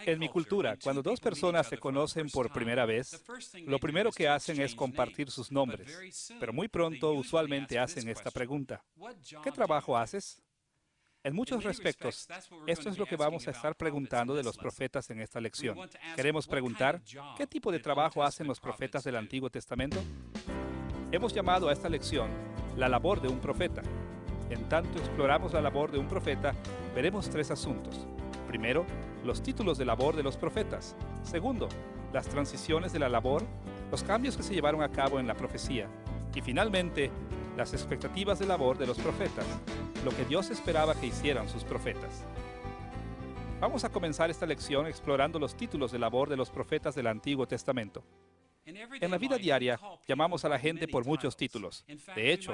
En mi cultura, cuando dos personas se conocen por primera vez, lo primero que hacen es compartir sus nombres, pero muy pronto usualmente hacen esta pregunta: ¿qué trabajo haces? En muchos respectos, esto es lo que vamos a estar preguntando de los profetas en esta lección. Queremos preguntar, ¿qué tipo de trabajo hacen los profetas del Antiguo Testamento? Hemos llamado a esta lección la labor de un profeta. En tanto exploramos la labor de un profeta, veremos tres asuntos. Primero, los títulos de labor de los profetas. Segundo, las transiciones de la labor, los cambios que se llevaron a cabo en la profecía. Y finalmente, las expectativas de labor de los profetas, lo que Dios esperaba que hicieran sus profetas. Vamos a comenzar esta lección explorando los títulos de labor de los profetas del Antiguo Testamento. En la vida diaria, llamamos a la gente por muchos títulos. De hecho,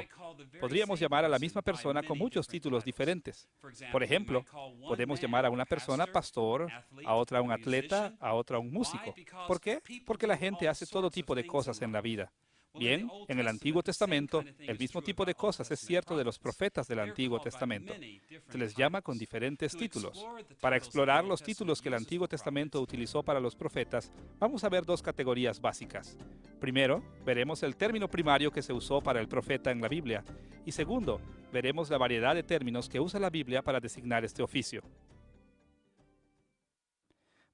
podríamos llamar a la misma persona con muchos títulos diferentes. Por ejemplo, podemos llamar a una persona pastor, a otra un atleta, a otra un músico. ¿Por qué? Porque la gente hace todo tipo de cosas en la vida. Bien, en el Antiguo Testamento, el mismo tipo de cosas es cierto de los profetas del Antiguo Testamento. Se les llama con diferentes títulos. Para explorar los títulos que el Antiguo Testamento utilizó para los profetas, vamos a ver dos categorías básicas. Primero, veremos el término primario que se usó para el profeta en la Biblia. Y segundo, veremos la variedad de términos que usa la Biblia para designar este oficio.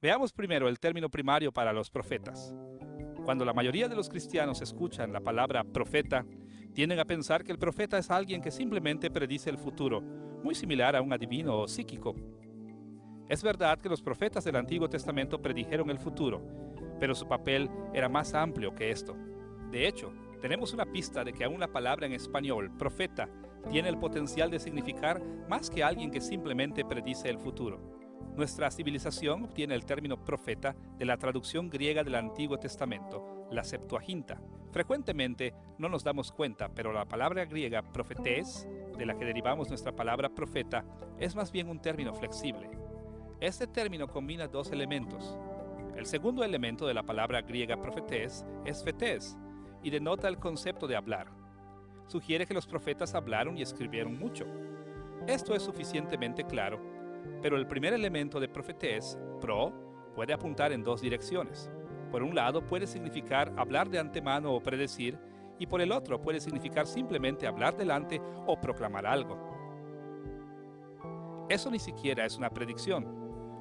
Veamos primero el término primario para los profetas. Cuando la mayoría de los cristianos escuchan la palabra profeta, tienden a pensar que el profeta es alguien que simplemente predice el futuro, muy similar a un adivino o psíquico. Es verdad que los profetas del Antiguo Testamento predijeron el futuro, pero su papel era más amplio que esto. De hecho, tenemos una pista de que aún la palabra en español, profeta, tiene el potencial de significar más que alguien que simplemente predice el futuro. Nuestra civilización obtiene el término profeta de la traducción griega del Antiguo Testamento, la Septuaginta. Frecuentemente no nos damos cuenta, pero la palabra griega profetés, de la que derivamos nuestra palabra profeta, es más bien un término flexible. Este término combina dos elementos. El segundo elemento de la palabra griega profetés es fetés, y denota el concepto de hablar. Sugiere que los profetas hablaron y escribieron mucho. Esto es suficientemente claro, pero el primer elemento de profetés, pro, puede apuntar en dos direcciones. Por un lado puede significar hablar de antemano o predecir, y por el otro puede significar simplemente hablar delante o proclamar algo. Eso ni siquiera es una predicción.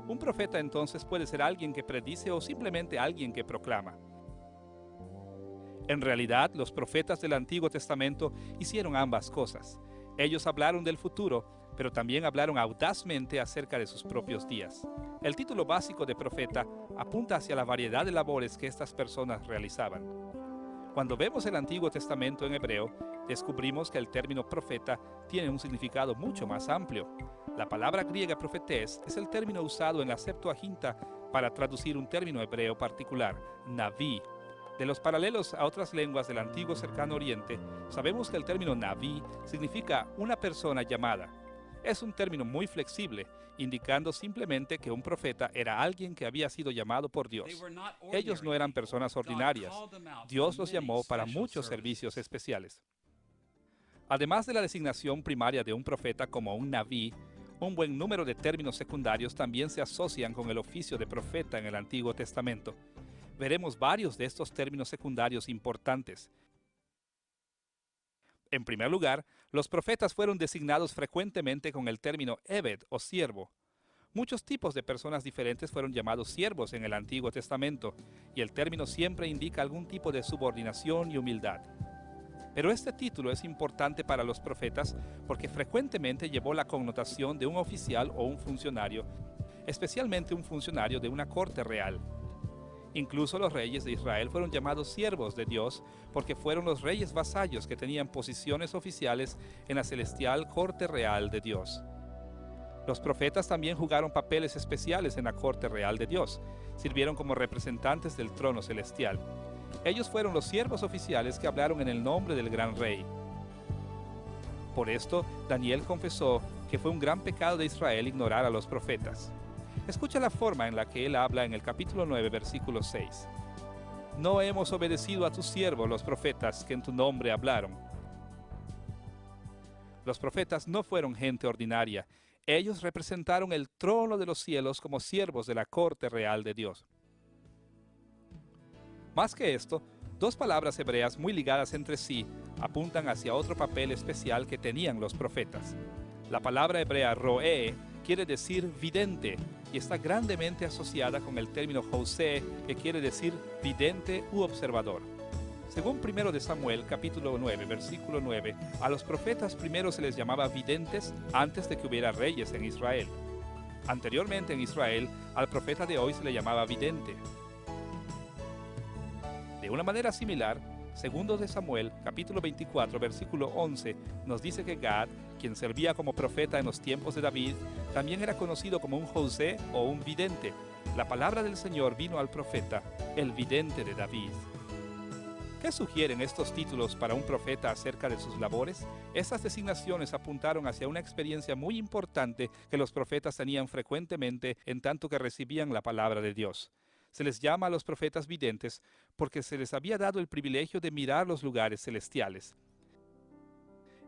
Un profeta entonces puede ser alguien que predice o simplemente alguien que proclama. En realidad, los profetas del Antiguo Testamento hicieron ambas cosas. Ellos hablaron del futuro, pero también hablaron audazmente acerca de sus propios días. El título básico de profeta apunta hacia la variedad de labores que estas personas realizaban. Cuando vemos el Antiguo Testamento en hebreo, descubrimos que el término profeta tiene un significado mucho más amplio. La palabra griega profetés es el término usado en la Septuaginta para traducir un término hebreo particular, naví. De los paralelos a otras lenguas del antiguo cercano oriente, sabemos que el término naví significa una persona llamada. Es un término muy flexible, indicando simplemente que un profeta era alguien que había sido llamado por Dios. Ellos no eran personas ordinarias. Dios los llamó para muchos servicios especiales. Además de la designación primaria de un profeta como un naví, un buen número de términos secundarios también se asocian con el oficio de profeta en el Antiguo Testamento. Veremos varios de estos términos secundarios importantes. En primer lugar, los profetas fueron designados frecuentemente con el término Eved o siervo. Muchos tipos de personas diferentes fueron llamados siervos en el Antiguo Testamento, y el término siempre indica algún tipo de subordinación y humildad. Pero este título es importante para los profetas porque frecuentemente llevó la connotación de un oficial o un funcionario, especialmente un funcionario de una corte real. Incluso los reyes de Israel fueron llamados siervos de Dios porque fueron los reyes vasallos que tenían posiciones oficiales en la celestial corte real de Dios. Los profetas también jugaron papeles especiales en la corte real de Dios, sirvieron como representantes del trono celestial. Ellos fueron los siervos oficiales que hablaron en el nombre del gran rey. Por esto, Daniel confesó que fue un gran pecado de Israel ignorar a los profetas. Escucha la forma en la que él habla en el capítulo 9, versículo 6. No hemos obedecido a tus siervos los profetas que en tu nombre hablaron. Los profetas no fueron gente ordinaria. Ellos representaron el trono de los cielos como siervos de la corte real de Dios. Más que esto, dos palabras hebreas muy ligadas entre sí apuntan hacia otro papel especial que tenían los profetas. La palabra hebrea roé quiere decir vidente y está grandemente asociada con el término josé, que quiere decir vidente u observador. Según 1 de Samuel, capítulo 9, versículo 9, a los profetas primero se les llamaba videntes antes de que hubiera reyes en Israel. Anteriormente en Israel, al profeta de hoy se le llamaba vidente. De una manera similar, 2 de Samuel, capítulo 24, versículo 11, nos dice que Gad, quien servía como profeta en los tiempos de David, también era conocido como un José o un vidente. La palabra del Señor vino al profeta, el vidente de David. ¿Qué sugieren estos títulos para un profeta acerca de sus labores? Estas designaciones apuntaron hacia una experiencia muy importante que los profetas tenían frecuentemente en tanto que recibían la palabra de Dios. Se les llama a los profetas videntes porque se les había dado el privilegio de mirar los lugares celestiales.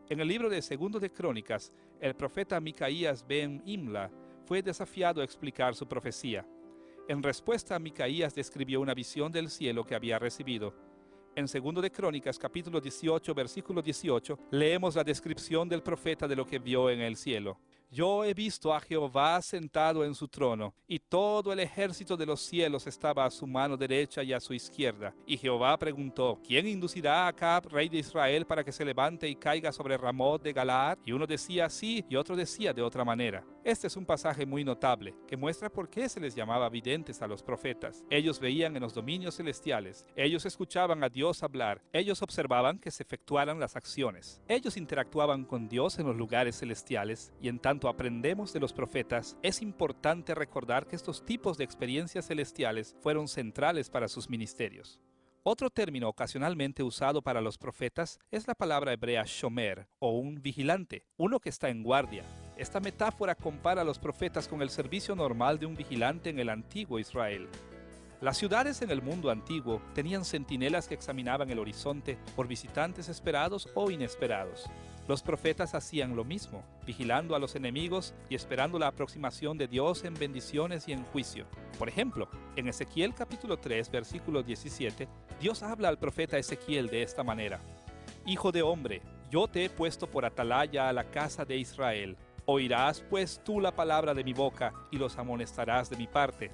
En el libro de 2 de Crónicas, el profeta Micaías ben Imla fue desafiado a explicar su profecía. En respuesta, Micaías describió una visión del cielo que había recibido. En 2 de Crónicas, capítulo 18, versículo 18, leemos la descripción del profeta de lo que vio en el cielo. Yo he visto a Jehová sentado en su trono, y todo el ejército de los cielos estaba a su mano derecha y a su izquierda. Y Jehová preguntó, ¿quién inducirá a Acab, rey de Israel, para que se levante y caiga sobre Ramot de Galaad? Y uno decía sí, y otro decía de otra manera. Este es un pasaje muy notable, que muestra por qué se les llamaba videntes a los profetas. Ellos veían en los dominios celestiales, ellos escuchaban a Dios hablar, ellos observaban que se efectuaran las acciones. Ellos interactuaban con Dios en los lugares celestiales, y en tanto aprendemos de los profetas, es importante recordar que estos tipos de experiencias celestiales fueron centrales para sus ministerios. Otro término ocasionalmente usado para los profetas es la palabra hebrea shomer, o un vigilante, uno que está en guardia. Esta metáfora compara a los profetas con el servicio normal de un vigilante en el antiguo Israel. Las ciudades en el mundo antiguo tenían centinelas que examinaban el horizonte por visitantes esperados o inesperados. Los profetas hacían lo mismo, vigilando a los enemigos y esperando la aproximación de Dios en bendiciones y en juicio. Por ejemplo, en Ezequiel capítulo 3, versículo 17, Dios habla al profeta Ezequiel de esta manera: Hijo de hombre, yo te he puesto por atalaya a la casa de Israel. Oirás pues tú la palabra de mi boca y los amonestarás de mi parte.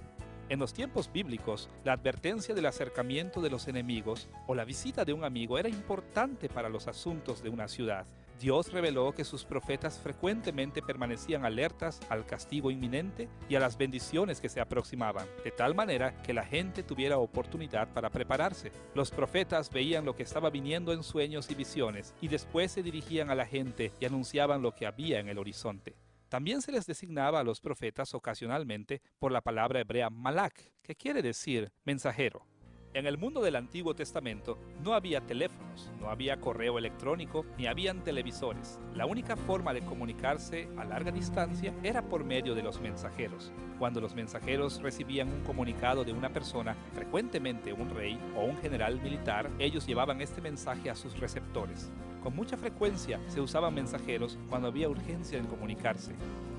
En los tiempos bíblicos, la advertencia del acercamiento de los enemigos o la visita de un amigo era importante para los asuntos de una ciudad. Dios reveló que sus profetas frecuentemente permanecían alertas al castigo inminente y a las bendiciones que se aproximaban, de tal manera que la gente tuviera oportunidad para prepararse. Los profetas veían lo que estaba viniendo en sueños y visiones, y después se dirigían a la gente y anunciaban lo que había en el horizonte. También se les designaba a los profetas ocasionalmente por la palabra hebrea malak, que quiere decir mensajero. En el mundo del Antiguo Testamento no había teléfonos, no había correo electrónico, ni habían televisores. La única forma de comunicarse a larga distancia era por medio de los mensajeros. Cuando los mensajeros recibían un comunicado de una persona, frecuentemente un rey o un general militar, ellos llevaban este mensaje a sus receptores. Con mucha frecuencia se usaban mensajeros cuando había urgencia en comunicarse.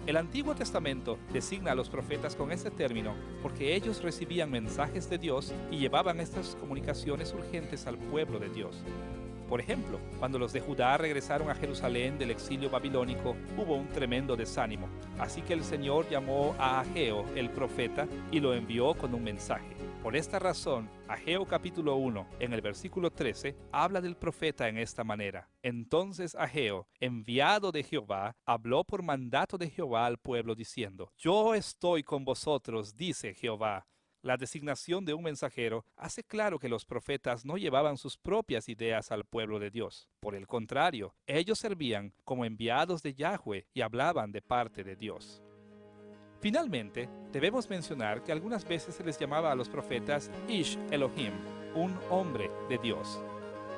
El Antiguo Testamento designa a los profetas con este término porque ellos recibían mensajes de Dios y llevaban estas comunicaciones urgentes al pueblo de Dios. Por ejemplo, cuando los de Judá regresaron a Jerusalén del exilio babilónico, hubo un tremendo desánimo. Así que el Señor llamó a Ageo, el profeta, y lo envió con un mensaje. Por esta razón, Ageo capítulo 1, en el versículo 13, habla del profeta en esta manera. Entonces Ageo, enviado de Jehová, habló por mandato de Jehová al pueblo diciendo: Yo estoy con vosotros, dice Jehová. La designación de un mensajero hace claro que los profetas no llevaban sus propias ideas al pueblo de Dios. Por el contrario, ellos servían como enviados de Yahweh y hablaban de parte de Dios. Finalmente, debemos mencionar que algunas veces se les llamaba a los profetas Ish Elohim, un hombre de Dios.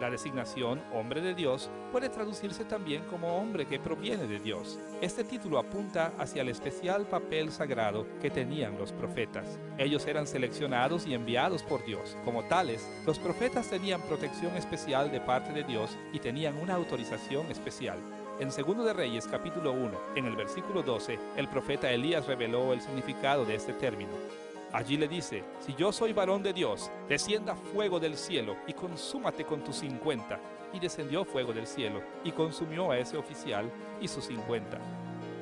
La designación hombre de Dios puede traducirse también como hombre que proviene de Dios. Este título apunta hacia el especial papel sagrado que tenían los profetas. Ellos eran seleccionados y enviados por Dios. Como tales, los profetas tenían protección especial de parte de Dios y tenían una autorización especial. En 2 de Reyes, capítulo 1, en el versículo 12, el profeta Elías reveló el significado de este término. Allí le dice: si yo soy varón de Dios, descienda fuego del cielo y consúmate con tus 50. Y descendió fuego del cielo y consumió a ese oficial y sus 50.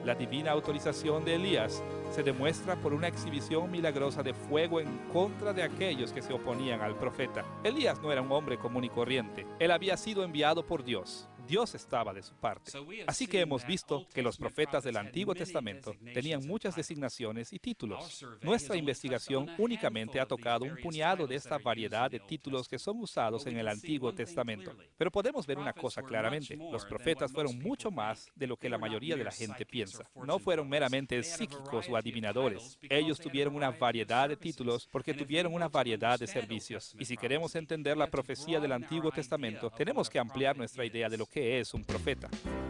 La divina autorización de Elías se demuestra por una exhibición milagrosa de fuego en contra de aquellos que se oponían al profeta. Elías no era un hombre común y corriente. Él había sido enviado por Dios. Dios estaba de su parte. Así que hemos visto que los profetas del Antiguo Testamento tenían muchas designaciones y títulos. Nuestra investigación únicamente ha tocado un puñado de esta variedad de títulos que son usados en el Antiguo Testamento. Pero podemos ver una cosa claramente: los profetas fueron mucho más de lo que la mayoría de la gente piensa. No fueron meramente psíquicos o adivinadores. Ellos tuvieron una variedad de títulos porque tuvieron una variedad de servicios. Y si queremos entender la profecía del Antiguo Testamento, tenemos que ampliar nuestra idea de lo que es un profeta.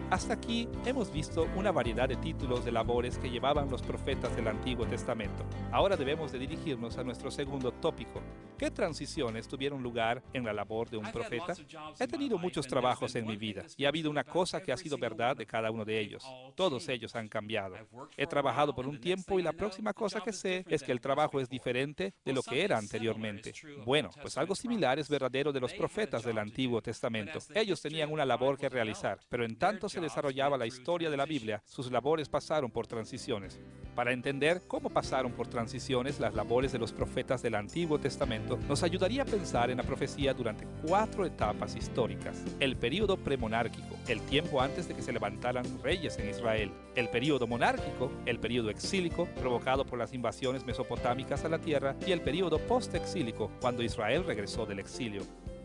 Hasta aquí hemos visto una variedad de títulos de labores que llevaban los profetas del Antiguo Testamento. Ahora debemos de dirigirnos a nuestro segundo tópico. ¿Qué transiciones tuvieron lugar en la labor de un profeta? He tenido muchos trabajos en mi vida y ha habido una cosa que ha sido verdad de cada uno de ellos. Todos ellos han cambiado. He trabajado por un tiempo y la próxima cosa que sé es que el trabajo es diferente de lo que era anteriormente. Bueno, pues algo similar es verdadero de los profetas del Antiguo Testamento. Ellos tenían una labor que realizar, pero en tanto se desarrollaba la historia de la Biblia, sus labores pasaron por transiciones. Para entender cómo pasaron por transiciones las labores de los profetas del Antiguo Testamento, nos ayudaría a pensar en la profecía durante 4 etapas históricas. El período premonárquico, el tiempo antes de que se levantaran reyes en Israel. El período monárquico, el período exílico, provocado por las invasiones mesopotámicas a la tierra, y el período postexílico, cuando Israel regresó del exilio.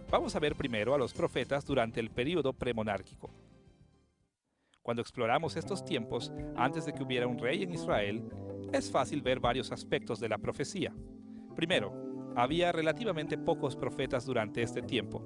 Vamos a ver primero a los profetas durante el período premonárquico. Cuando exploramos estos tiempos, antes de que hubiera un rey en Israel, es fácil ver varios aspectos de la profecía. Primero, había relativamente pocos profetas durante este tiempo.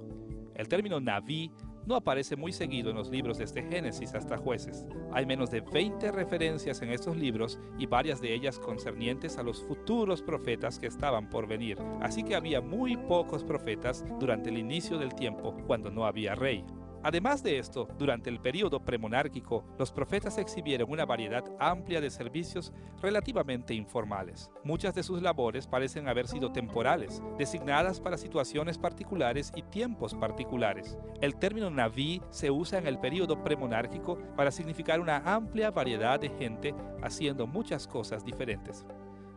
El término Naví no aparece muy seguido en los libros desde Génesis hasta Jueces. Hay menos de 20 referencias en estos libros y varias de ellas concernientes a los futuros profetas que estaban por venir. Así que había muy pocos profetas durante el inicio del tiempo, cuando no había rey. Además de esto, durante el período premonárquico, los profetas exhibieron una variedad amplia de servicios relativamente informales. Muchas de sus labores parecen haber sido temporales, designadas para situaciones particulares y tiempos particulares. El término Naví se usa en el período premonárquico para significar una amplia variedad de gente haciendo muchas cosas diferentes.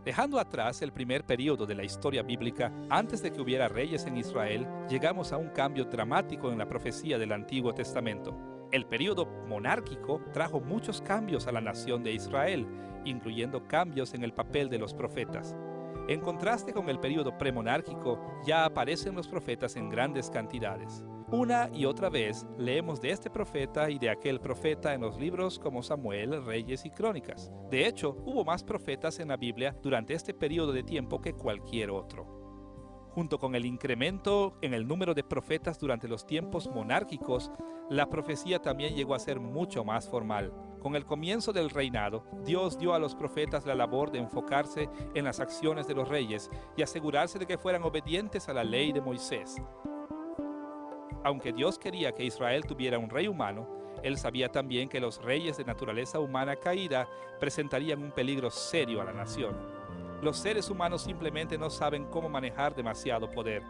Dejando atrás el primer período de la historia bíblica, antes de que hubiera reyes en Israel, llegamos a un cambio dramático en la profecía del Antiguo Testamento. El período monárquico trajo muchos cambios a la nación de Israel, incluyendo cambios en el papel de los profetas. En contraste con el período premonárquico, ya aparecen los profetas en grandes cantidades. Una y otra vez leemos de este profeta y de aquel profeta en los libros como Samuel, Reyes y Crónicas. De hecho, hubo más profetas en la Biblia durante este periodo de tiempo que cualquier otro. Junto con el incremento en el número de profetas durante los tiempos monárquicos, la profecía también llegó a ser mucho más formal. Con el comienzo del reinado, Dios dio a los profetas la labor de enfocarse en las acciones de los reyes y asegurarse de que fueran obedientes a la ley de Moisés. Aunque Dios quería que Israel tuviera un rey humano, Él sabía también que los reyes de naturaleza humana caída presentarían un peligro serio a la nación. Los seres humanos simplemente no saben cómo manejar demasiado poder.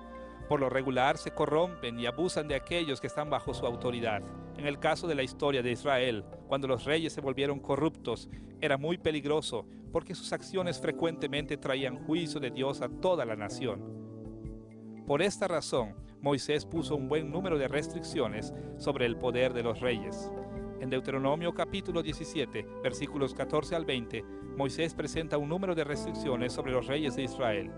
Por lo regular se corrompen y abusan de aquellos que están bajo su autoridad. En el caso de la historia de Israel, cuando los reyes se volvieron corruptos, era muy peligroso porque sus acciones frecuentemente traían juicio de Dios a toda la nación. Por esta razón, Moisés puso un buen número de restricciones sobre el poder de los reyes. En Deuteronomio capítulo 17, versículos 14 al 20, Moisés presenta un número de restricciones sobre los reyes de Israel.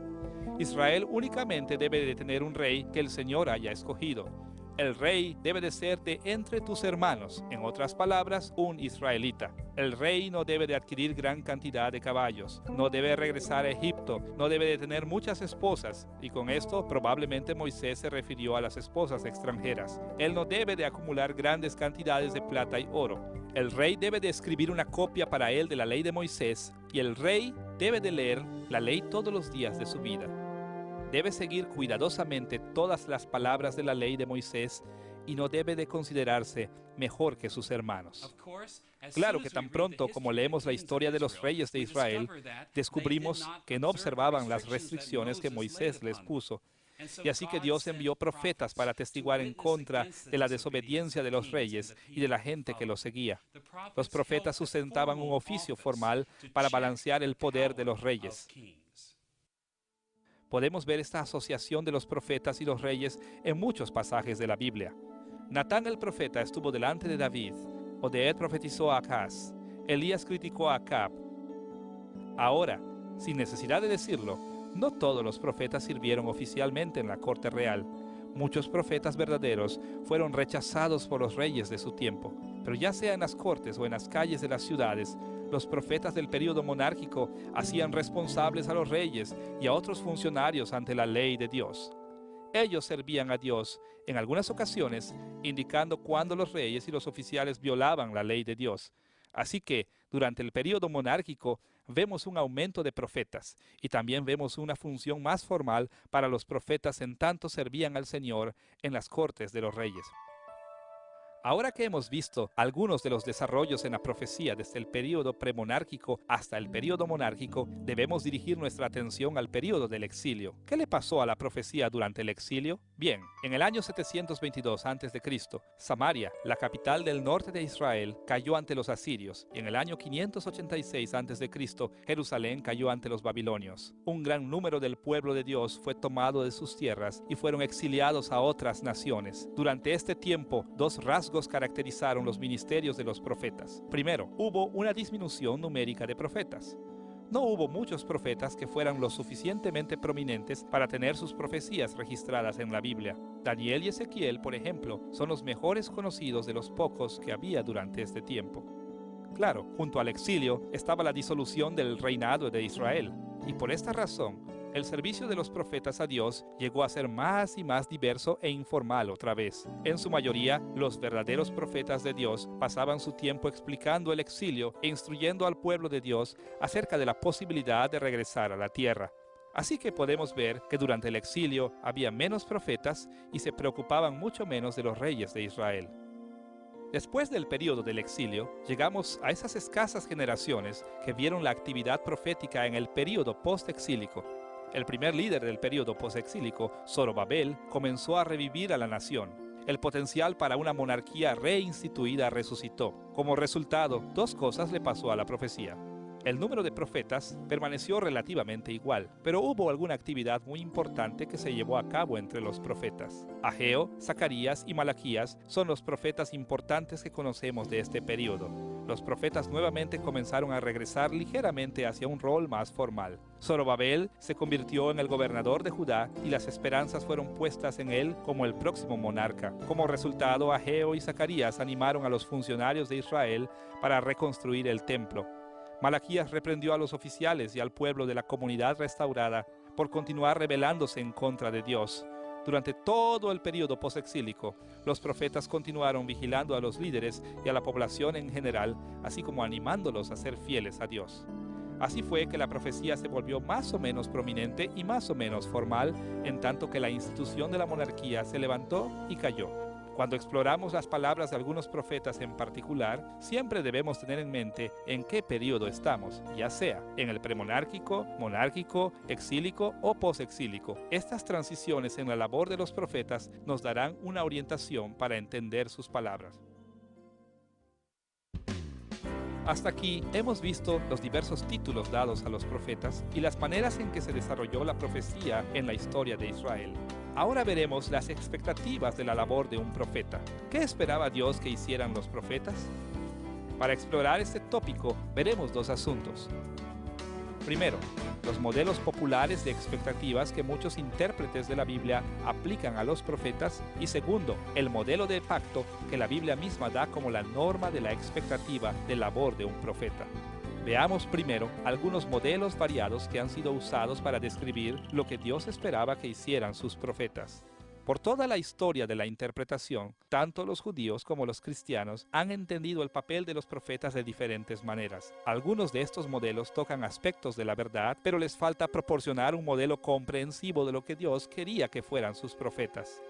Israel únicamente debe de tener un rey que el Señor haya escogido. El rey debe de ser de entre tus hermanos, en otras palabras, un israelita. El rey no debe de adquirir gran cantidad de caballos, no debe regresar a Egipto, no debe de tener muchas esposas, y con esto probablemente Moisés se refirió a las esposas extranjeras. Él no debe de acumular grandes cantidades de plata y oro. El rey debe de escribir una copia para él de la ley de Moisés, y el rey debe de leer la ley todos los días de su vida. Debe seguir cuidadosamente todas las palabras de la ley de Moisés y no debe de considerarse mejor que sus hermanos. Claro que tan pronto como leemos la historia de los reyes de Israel, descubrimos que no observaban las restricciones que Moisés les puso. Y así que Dios envió profetas para atestiguar en contra de la desobediencia de los reyes y de la gente que los seguía. Los profetas sustentaban un oficio formal para balancear el poder de los reyes. Podemos ver esta asociación de los profetas y los reyes en muchos pasajes de la Biblia. Natán el profeta estuvo delante de David. Odeed profetizó a Acaz. Elías criticó a Acab. Ahora, sin necesidad de decirlo, no todos los profetas sirvieron oficialmente en la corte real. Muchos profetas verdaderos fueron rechazados por los reyes de su tiempo. Pero ya sea en las cortes o en las calles de las ciudades, los profetas del período monárquico hacían responsables a los reyes y a otros funcionarios ante la ley de Dios. Ellos servían a Dios, en algunas ocasiones, indicando cuándo los reyes y los oficiales violaban la ley de Dios. Así que, durante el período monárquico, vemos un aumento de profetas y también vemos una función más formal para los profetas en tanto servían al Señor en las cortes de los reyes. Ahora que hemos visto algunos de los desarrollos en la profecía desde el período premonárquico hasta el período monárquico, debemos dirigir nuestra atención al período del exilio. ¿Qué le pasó a la profecía durante el exilio? Bien, en el año 722 a.C., Samaria, la capital del norte de Israel, cayó ante los asirios, y en el año 586 a.C., Jerusalén cayó ante los babilonios. Un gran número del pueblo de Dios fue tomado de sus tierras y fueron exiliados a otras naciones. Durante este tiempo, dos rasgos caracterizaron los ministerios de los profetas. Primero, hubo una disminución numérica de profetas. No hubo muchos profetas que fueran lo suficientemente prominentes para tener sus profecías registradas en la Biblia. Daniel y Ezequiel, por ejemplo, son los mejores conocidos de los pocos que había durante este tiempo. Claro, junto al exilio estaba la disolución del reinado de Israel, y por esta razón, el servicio de los profetas a Dios llegó a ser más y más diverso e informal otra vez. En su mayoría, los verdaderos profetas de Dios pasaban su tiempo explicando el exilio e instruyendo al pueblo de Dios acerca de la posibilidad de regresar a la tierra. Así que podemos ver que durante el exilio había menos profetas y se preocupaban mucho menos de los reyes de Israel. Después del período del exilio, llegamos a esas escasas generaciones que vieron la actividad profética en el período post-exílico. El primer líder del período post-exílico, Zorobabel, comenzó a revivir a la nación. El potencial para una monarquía reinstituida resucitó. Como resultado, dos cosas le pasó a la profecía. El número de profetas permaneció relativamente igual, pero hubo alguna actividad muy importante que se llevó a cabo entre los profetas. Ageo, Zacarías y Malaquías son los profetas importantes que conocemos de este período. Los profetas nuevamente comenzaron a regresar ligeramente hacia un rol más formal. Zorobabel se convirtió en el gobernador de Judá y las esperanzas fueron puestas en él como el próximo monarca. Como resultado, Ageo y Zacarías animaron a los funcionarios de Israel para reconstruir el templo. Malaquías reprendió a los oficiales y al pueblo de la comunidad restaurada por continuar rebelándose en contra de Dios. Durante todo el período posexílico, los profetas continuaron vigilando a los líderes y a la población en general, así como animándolos a ser fieles a Dios. Así fue que la profecía se volvió más o menos prominente y más o menos formal, en tanto que la institución de la monarquía se levantó y cayó. Cuando exploramos las palabras de algunos profetas en particular, siempre debemos tener en mente en qué periodo estamos, ya sea en el premonárquico, monárquico, exílico o posexílico. Estas transiciones en la labor de los profetas nos darán una orientación para entender sus palabras. Hasta aquí hemos visto los diversos títulos dados a los profetas y las maneras en que se desarrolló la profecía en la historia de Israel. Ahora veremos las expectativas de la labor de un profeta. ¿Qué esperaba Dios que hicieran los profetas? Para explorar este tópico, veremos dos asuntos. Primero, los modelos populares de expectativas que muchos intérpretes de la Biblia aplican a los profetas. Y segundo, el modelo de pacto que la Biblia misma da como la norma de la expectativa de labor de un profeta. Veamos primero algunos modelos variados que han sido usados para describir lo que Dios esperaba que hicieran sus profetas. Por toda la historia de la interpretación, tanto los judíos como los cristianos han entendido el papel de los profetas de diferentes maneras. Algunos de estos modelos tocan aspectos de la verdad, pero les falta proporcionar un modelo comprensivo de lo que Dios quería que fueran sus profetas.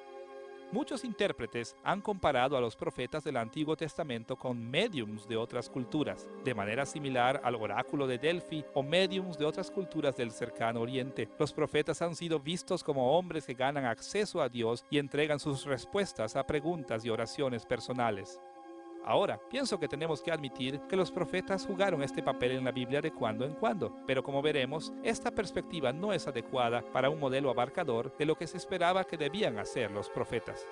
Muchos intérpretes han comparado a los profetas del Antiguo Testamento con médiums de otras culturas, de manera similar al oráculo de Delfi o médiums de otras culturas del cercano oriente. Los profetas han sido vistos como hombres que ganan acceso a Dios y entregan sus respuestas a preguntas y oraciones personales. Ahora, pienso que tenemos que admitir que los profetas jugaron este papel en la Biblia de cuando en cuando, pero como veremos, esta perspectiva no es adecuada para un modelo abarcador de lo que se esperaba que debían hacer los profetas.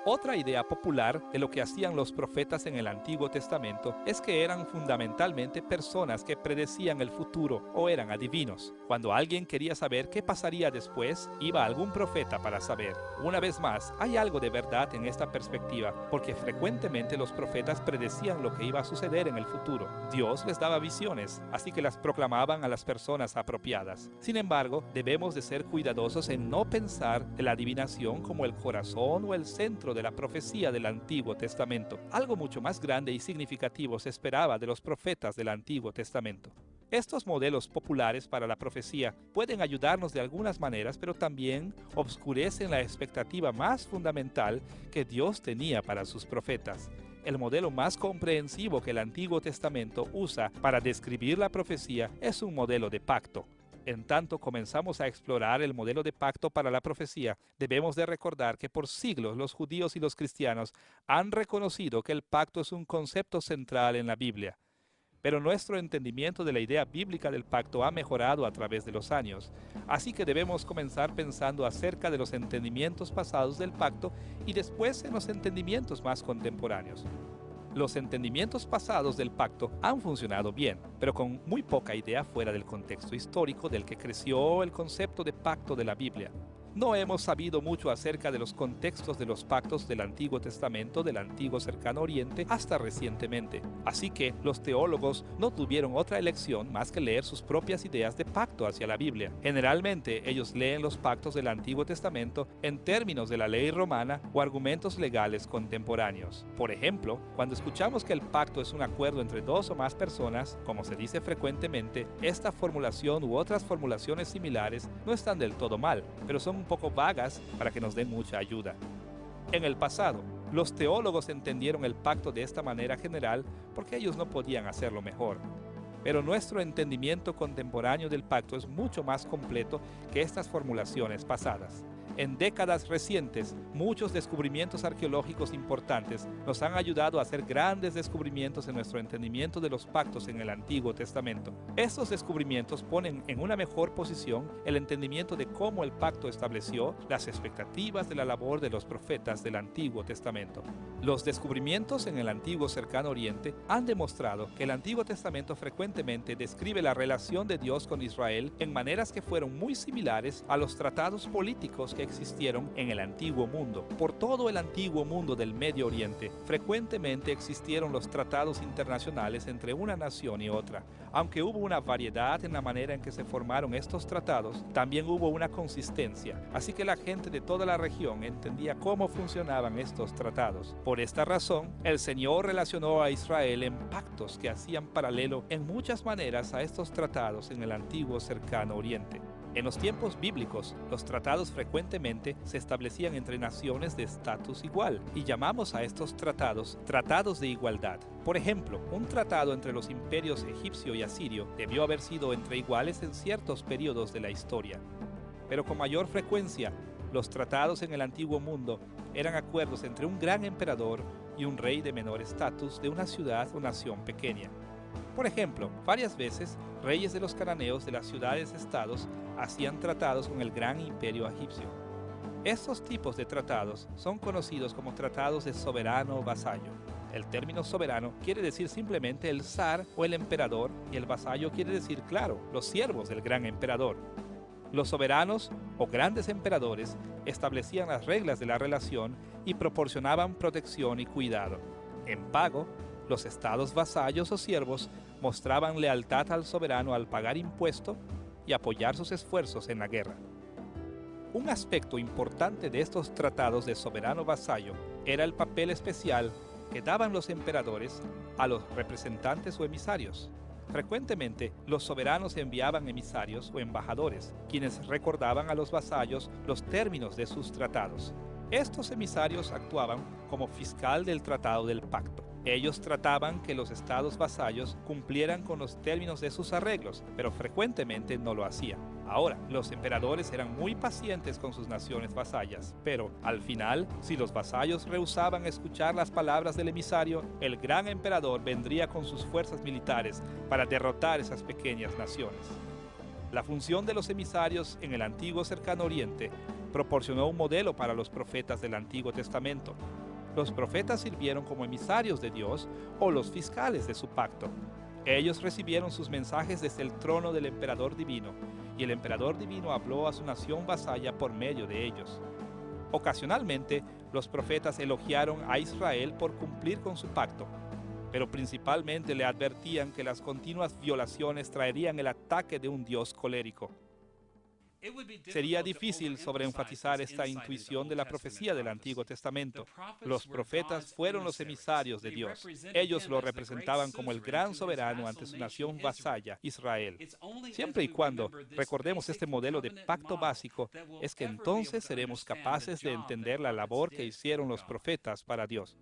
Otra idea popular de lo que hacían los profetas en el Antiguo Testamento es que eran fundamentalmente personas que predecían el futuro o eran adivinos. Cuando alguien quería saber qué pasaría después, iba a algún profeta para saber. Una vez más, hay algo de verdad en esta perspectiva, porque frecuentemente los profetas predecían lo que iba a suceder en el futuro. Dios les daba visiones, así que las proclamaban a las personas apropiadas. Sin embargo, debemos de ser cuidadosos en no pensar de la adivinación como el corazón o el centro de la profecía del Antiguo Testamento. Algo mucho más grande y significativo se esperaba de los profetas del Antiguo Testamento. Estos modelos populares para la profecía pueden ayudarnos de algunas maneras, pero también obscurecen la expectativa más fundamental que Dios tenía para sus profetas. El modelo más comprensivo que el Antiguo Testamento usa para describir la profecía es un modelo de pacto. En tanto comenzamos a explorar el modelo de pacto para la profecía, debemos de recordar que por siglos los judíos y los cristianos han reconocido que el pacto es un concepto central en la Biblia. Pero nuestro entendimiento de la idea bíblica del pacto ha mejorado a través de los años, así que debemos comenzar pensando acerca de los entendimientos pasados del pacto y después en los entendimientos más contemporáneos. Los entendimientos pasados del pacto han funcionado bien, pero con muy poca idea fuera del contexto histórico del que creció el concepto de pacto de la Biblia. No hemos sabido mucho acerca de los contextos de los pactos del Antiguo Testamento del Antiguo Cercano Oriente hasta recientemente. Así que los teólogos no tuvieron otra elección más que leer sus propias ideas de pacto hacia la Biblia. Generalmente ellos leen los pactos del Antiguo Testamento en términos de la ley romana o argumentos legales contemporáneos. Por ejemplo, cuando escuchamos que el pacto es un acuerdo entre dos o más personas, como se dice frecuentemente, esta formulación u otras formulaciones similares no están del todo mal, pero son un poco vagas para que nos den mucha ayuda. En el pasado, los teólogos entendieron el pacto de esta manera general porque ellos no podían hacerlo mejor. Pero nuestro entendimiento contemporáneo del pacto es mucho más completo que estas formulaciones pasadas. En décadas recientes, muchos descubrimientos arqueológicos importantes nos han ayudado a hacer grandes descubrimientos en nuestro entendimiento de los pactos en el Antiguo Testamento. Estos descubrimientos ponen en una mejor posición el entendimiento de cómo el pacto estableció las expectativas de la labor de los profetas del Antiguo Testamento. Los descubrimientos en el Antiguo Cercano Oriente han demostrado que el Antiguo Testamento frecuentemente describe la relación de Dios con Israel en maneras que fueron muy similares a los tratados políticos que existieron en el Antiguo Mundo. Por todo el Antiguo Mundo del Medio Oriente, frecuentemente existieron los tratados internacionales entre una nación y otra. Aunque hubo una variedad en la manera en que se formaron estos tratados, también hubo una consistencia, así que la gente de toda la región entendía cómo funcionaban estos tratados. Por esta razón, el Señor relacionó a Israel en pactos que hacían paralelo en muchas maneras a estos tratados en el Antiguo Cercano Oriente. En los tiempos bíblicos, los tratados frecuentemente se establecían entre naciones de estatus igual, y llamamos a estos tratados tratados de igualdad. Por ejemplo, un tratado entre los imperios egipcio y asirio debió haber sido entre iguales en ciertos periodos de la historia. Pero con mayor frecuencia, los tratados en el Antiguo Mundo eran acuerdos entre un gran emperador y un rey de menor estatus de una ciudad o nación pequeña. Por ejemplo, varias veces, reyes de los cananeos de las ciudades-estados hacían tratados con el gran imperio egipcio. Estos tipos de tratados son conocidos como tratados de soberano vasallo. El término soberano quiere decir simplemente el zar o el emperador, y el vasallo quiere decir, claro, los siervos del gran emperador. Los soberanos o grandes emperadores establecían las reglas de la relación y proporcionaban protección y cuidado. En pago, los estados vasallos o siervos mostraban lealtad al soberano al pagar impuesto y apoyar sus esfuerzos en la guerra. Un aspecto importante de estos tratados de soberano vasallo era el papel especial que daban los emperadores a los representantes o emisarios. Frecuentemente, los soberanos enviaban emisarios o embajadores, quienes recordaban a los vasallos los términos de sus tratados. Estos emisarios actuaban como fiscal del Tratado del Pacto. Ellos trataban que los estados vasallos cumplieran con los términos de sus arreglos, pero frecuentemente no lo hacían. Ahora, los emperadores eran muy pacientes con sus naciones vasallas, pero al final, si los vasallos rehusaban escuchar las palabras del emisario, el gran emperador vendría con sus fuerzas militares para derrotar esas pequeñas naciones. La función de los emisarios en el antiguo Cercano Oriente proporcionó un modelo para los profetas del Antiguo Testamento. Los profetas sirvieron como emisarios de Dios o los fiscales de su pacto. Ellos recibieron sus mensajes desde el trono del emperador divino, y el emperador divino habló a su nación vasalla por medio de ellos. Ocasionalmente, los profetas elogiaron a Israel por cumplir con su pacto, pero principalmente le advertían que las continuas violaciones traerían el ataque de un Dios colérico. Sería difícil sobreenfatizar esta intuición de la profecía del Antiguo Testamento. Los profetas fueron los emisarios de Dios. Ellos lo representaban como el gran soberano ante su nación vasalla, Israel. Siempre y cuando recordemos este modelo de pacto básico, es que entonces seremos capaces de entender la labor que hicieron los profetas para Dios.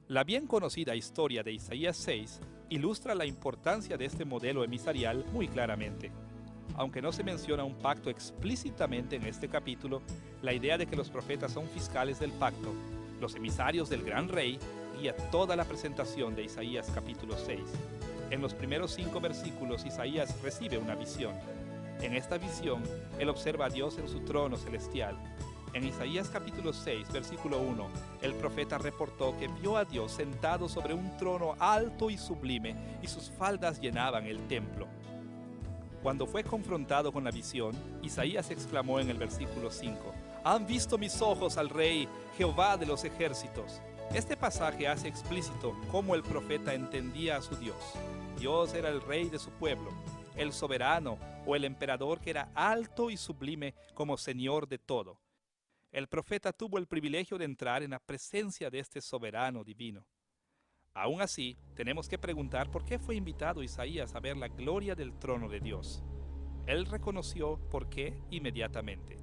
La bien conocida historia de Isaías 6 ilustra la importancia de este modelo emisarial muy claramente. Aunque no se menciona un pacto explícitamente en este capítulo, la idea de que los profetas son fiscales del pacto, los emisarios del gran rey, guía toda la presentación de Isaías capítulo 6. En los primeros 5 versículos, Isaías recibe una visión. En esta visión, él observa a Dios en su trono celestial. En Isaías capítulo 6, versículo 1, el profeta reportó que vio a Dios sentado sobre un trono alto y sublime, y sus faldas llenaban el templo. Cuando fue confrontado con la visión, Isaías exclamó en el versículo 5, «Han visto mis ojos al Rey, Jehová de los ejércitos». Este pasaje hace explícito cómo el profeta entendía a su Dios. Dios era el rey de su pueblo, el soberano o el emperador que era alto y sublime como Señor de todo. El profeta tuvo el privilegio de entrar en la presencia de este soberano divino. Aún así, tenemos que preguntar por qué fue invitado Isaías a ver la gloria del trono de Dios. Él reconoció por qué inmediatamente.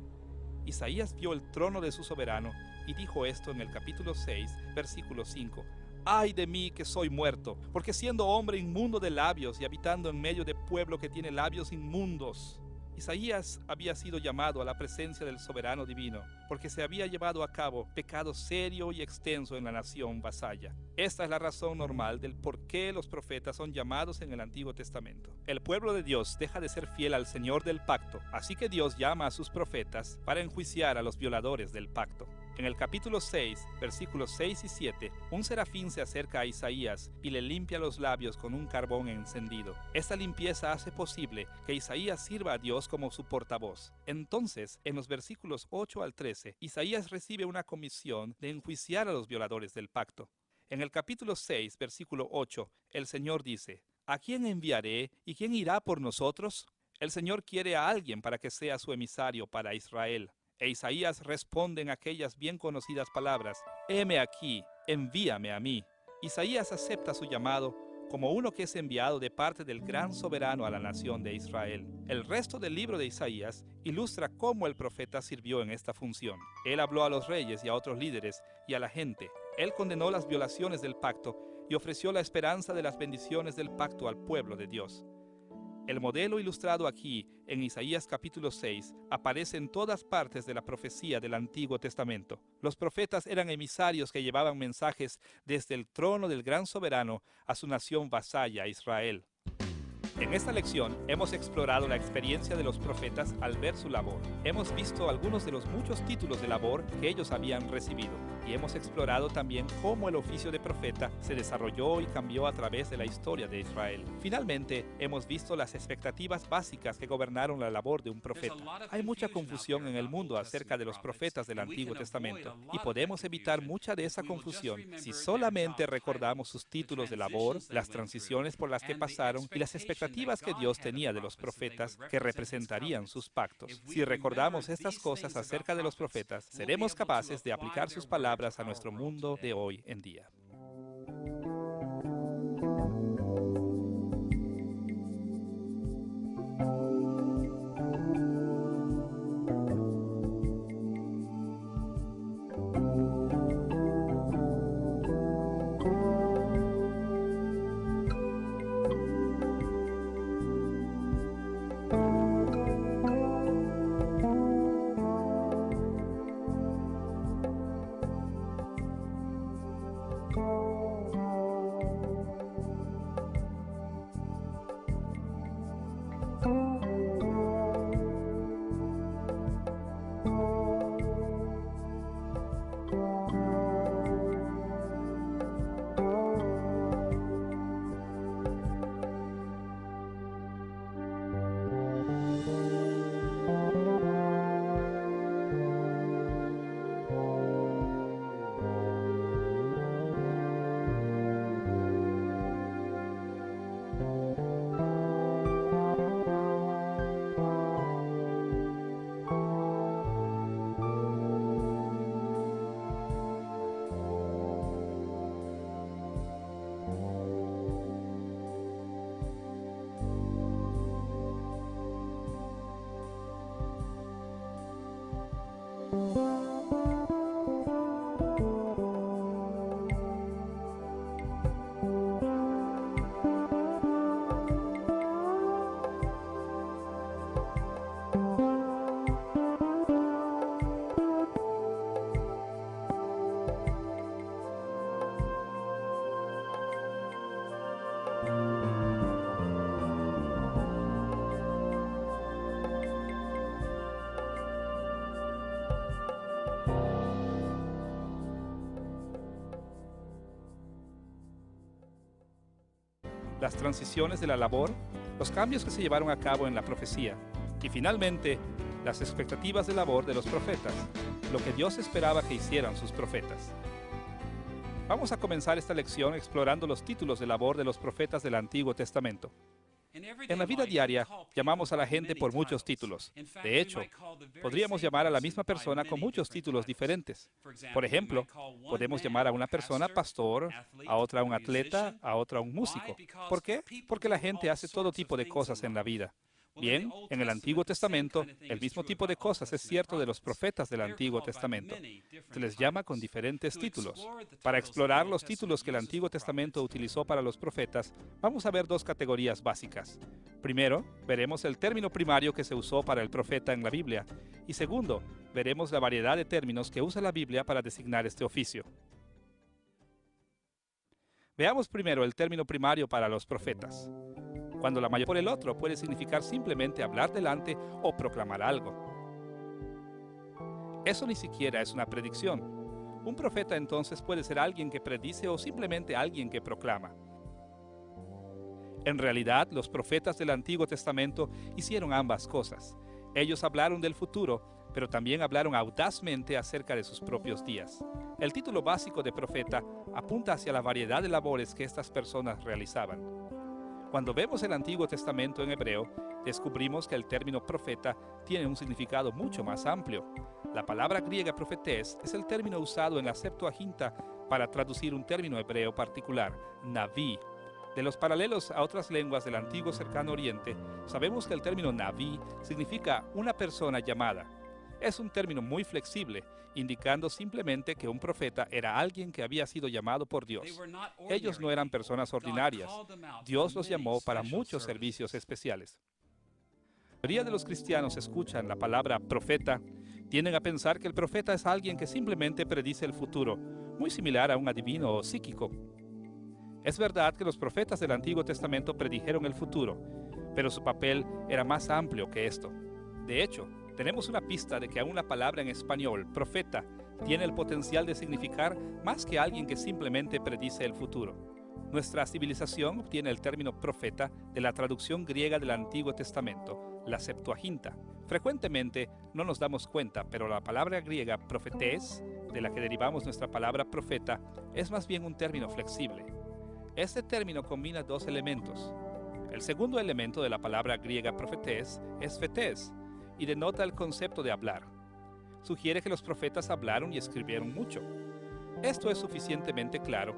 Isaías vio el trono de su soberano y dijo esto en el capítulo 6, versículo 5. «¡Ay de mí que soy muerto! Porque siendo hombre inmundo de labios y habitando en medio de pueblo que tiene labios inmundos». Isaías había sido llamado a la presencia del soberano divino porque se había llevado a cabo pecado serio y extenso en la nación vasalla. Esta es la razón normal del por qué los profetas son llamados en el Antiguo Testamento. El pueblo de Dios deja de ser fiel al Señor del pacto, así que Dios llama a sus profetas para enjuiciar a los violadores del pacto. En el capítulo 6, versículos 6 y 7, un serafín se acerca a Isaías y le limpia los labios con un carbón encendido. Esta limpieza hace posible que Isaías sirva a Dios como su portavoz. Entonces, en los versículos 8 al 13, Isaías recibe una comisión de enjuiciar a los violadores del pacto. En el capítulo 6, versículo 8, el Señor dice, «¿A quién enviaré y quién irá por nosotros?» El Señor quiere a alguien para que sea su emisario para Israel. E Isaías responde en aquellas bien conocidas palabras, «Heme aquí, envíame a mí». Isaías acepta su llamado como uno que es enviado de parte del gran soberano a la nación de Israel. El resto del libro de Isaías ilustra cómo el profeta sirvió en esta función. Él habló a los reyes y a otros líderes y a la gente. Él condenó las violaciones del pacto y ofreció la esperanza de las bendiciones del pacto al pueblo de Dios. El modelo ilustrado aquí, en Isaías capítulo 6, aparece en todas partes de la profecía del Antiguo Testamento. Los profetas eran emisarios que llevaban mensajes desde el trono del gran soberano a su nación vasalla, Israel. En esta lección hemos explorado la experiencia de los profetas al ver su labor. Hemos visto algunos de los muchos títulos de labor que ellos habían recibido y hemos explorado también cómo el oficio de profeta se desarrolló y cambió a través de la historia de Israel. Finalmente, hemos visto las expectativas básicas que gobernaron la labor de un profeta. Hay mucha confusión en el mundo acerca de los profetas del Antiguo Testamento y podemos evitar mucha de esa confusión si solamente recordamos sus títulos de labor, las transiciones por las que pasaron y las expectativas que Dios tenía de los profetas que representarían sus pactos. Si recordamos estas cosas acerca de los profetas, seremos capaces de aplicar sus palabras a nuestro mundo de hoy en día. las transiciones de la labor, los cambios que se llevaron a cabo en la profecía y finalmente las expectativas de labor de los profetas, lo que Dios esperaba que hicieran sus profetas. Vamos a comenzar esta lección explorando los títulos de labor de los profetas del Antiguo Testamento. En la vida diaria, llamamos a la gente por muchos títulos. De hecho, podríamos llamar a la misma persona con muchos títulos diferentes. Por ejemplo, podemos llamar a una persona pastor, a otra un atleta, a otra un músico. ¿Por qué? Porque la gente hace todo tipo de cosas en la vida. Bien, en el Antiguo Testamento, el mismo tipo de cosas es cierto de los profetas del Antiguo Testamento. Se les llama con diferentes títulos. Para explorar los títulos que el Antiguo Testamento utilizó para los profetas, vamos a ver dos categorías básicas. Primero, veremos el término primario que se usó para el profeta en la Biblia. Y segundo, veremos la variedad de términos que usa la Biblia para designar este oficio. Veamos primero el término primario para los profetas, cuando la mayor por el otro puede significar simplemente hablar delante o proclamar algo. Eso ni siquiera es una predicción. Un profeta entonces puede ser alguien que predice o simplemente alguien que proclama. En realidad, los profetas del Antiguo Testamento hicieron ambas cosas. Ellos hablaron del futuro, pero también hablaron audazmente acerca de sus propios días. El título básico de profeta apunta hacia la variedad de labores que estas personas realizaban. Cuando vemos el Antiguo Testamento en hebreo, descubrimos que el término profeta tiene un significado mucho más amplio. La palabra griega profetés es el término usado en la Septuaginta para traducir un término hebreo particular, naví. De los paralelos a otras lenguas del antiguo cercano oriente, sabemos que el término naví significa una persona llamada. Es un término muy flexible, indicando simplemente que un profeta era alguien que había sido llamado por Dios. Ellos no eran personas ordinarias. Dios los llamó para muchos servicios especiales. La mayoría de los cristianos escuchan la palabra profeta, tienden a pensar que el profeta es alguien que simplemente predice el futuro, muy similar a un adivino o psíquico. Es verdad que los profetas del Antiguo Testamento predijeron el futuro, pero su papel era más amplio que esto. De hecho, tenemos una pista de que aún la palabra en español, profeta, tiene el potencial de significar más que alguien que simplemente predice el futuro. Nuestra civilización obtiene el término profeta de la traducción griega del Antiguo Testamento, la Septuaginta. Frecuentemente no nos damos cuenta, pero la palabra griega profetés, de la que derivamos nuestra palabra profeta, es más bien un término flexible. Este término combina dos elementos. El segundo elemento de la palabra griega profetés es fetés, y denota el concepto de hablar. Sugiere que los profetas hablaron y escribieron mucho. Esto es suficientemente claro,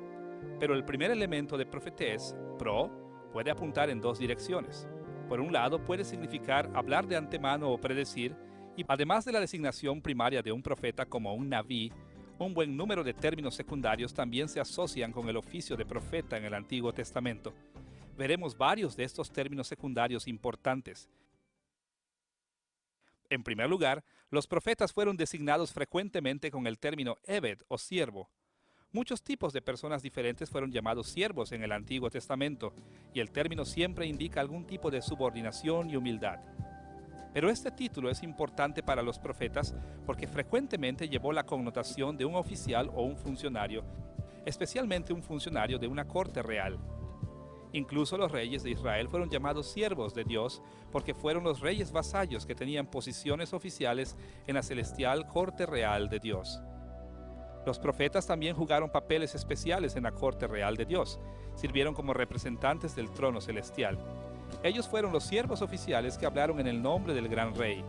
pero el primer elemento de profetés, pro, puede apuntar en dos direcciones. Por un lado, puede significar hablar de antemano o predecir, y además de la designación primaria de un profeta como un naví, un buen número de términos secundarios también se asocian con el oficio de profeta en el Antiguo Testamento. Veremos varios de estos términos secundarios importantes. En primer lugar, los profetas fueron designados frecuentemente con el término Eved o siervo. Muchos tipos de personas diferentes fueron llamados siervos en el Antiguo Testamento, y el término siempre indica algún tipo de subordinación y humildad. Pero este título es importante para los profetas porque frecuentemente llevó la connotación de un oficial o un funcionario, especialmente un funcionario de una corte real. Incluso los reyes de Israel fueron llamados siervos de Dios porque fueron los reyes vasallos que tenían posiciones oficiales en la celestial corte real de Dios. Los profetas también jugaron papeles especiales en la corte real de Dios, sirvieron como representantes del trono celestial. Ellos fueron los siervos oficiales que hablaron en el nombre del gran rey.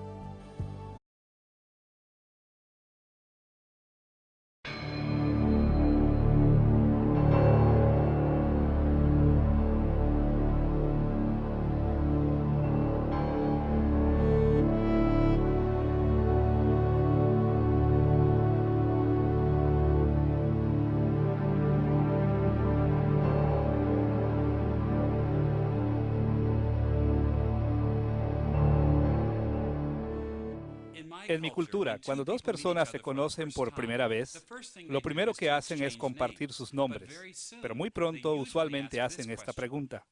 En mi cultura, cuando dos personas se conocen por primera vez, lo primero que hacen es compartir sus nombres, pero muy pronto usualmente hacen esta pregunta: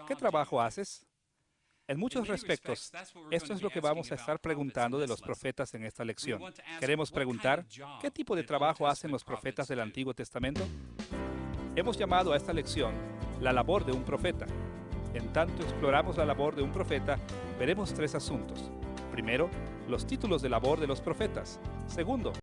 ¿qué trabajo haces? En muchos respectos, esto es lo que vamos a estar preguntando de los profetas en esta lección. Queremos preguntar, ¿qué tipo de trabajo hacen los profetas del Antiguo Testamento? Hemos llamado a esta lección La labor de un profeta. En tanto exploramos la labor de un profeta, veremos tres asuntos. Primero, los títulos de labor de los profetas. Segundo,